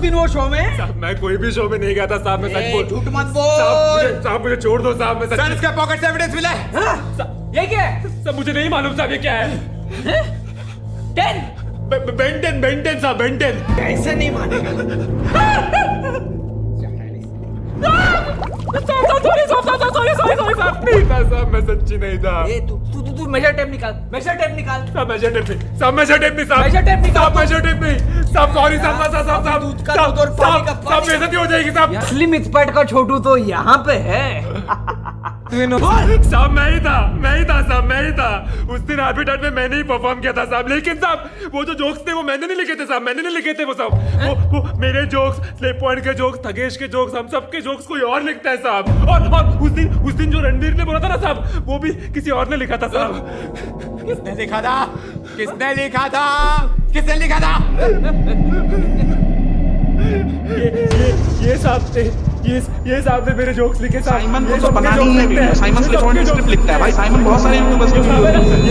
दिन वो शो में? साहब मैं कोई भी शो में नहीं गया था साहब, मैं सच बोल। झूठ मत बोल। साहब मुझे छोड़ दो साहब, मैं सच। सर, इसके पॉकेट से एविडेंस मिला है। ये क्या है? सब मुझे नहीं मालूम साहब ये क्या है। 10 बेंटेन साहब, बेंटेन। कैसे नहीं मानेगा? सॉरी साहब, नहीं था साहब, मैं सच्ची नहीं था। ए तू मेजर टेप निकाल, मेजर टेप निकाल। साहब मेजर टेप नहीं, साहब मेजर टेप नहीं, साहब मेजर टेप निकाल। साहब मेजर टेप नहीं, साहब सॉरी साहब, साहब दूध का दूध और पानी का पानी। साहब बेइज्जती हो जाएगी साहब। असली मिथपैट का छोटू तो यहाँ पे है। साहब मैं ही था साहब, मैं ही था। उस दिन हैबिटेट में मैंने ही परफॉर्म किया था साहब, लेकिन साहब वो जो जोक्स थे वो मैंने नहीं लिखे थे साहब, मैंने नहीं लिखे थे वो साहब। वो मेरे जोक्स, स्लिप पॉइंट के जोक्स, थगेश के जोक्स, हम सबके जोक्स कोई और लिखता है साहब। और उस दिन जो रणवीर ने बोला था ना साहब, वो भी किसी और ने लिखा था साहब। किसने लिखा था? किसने लिखा था? किसने लिखा था? ये साहब थे, ये साहब ने मेरे जोक्स लिखे साहब। साइमन को तो बनानी है video, Simon slip point script लिखता है भाई, साइमन बहुत सारे यूट्यूबर्स के वीडियो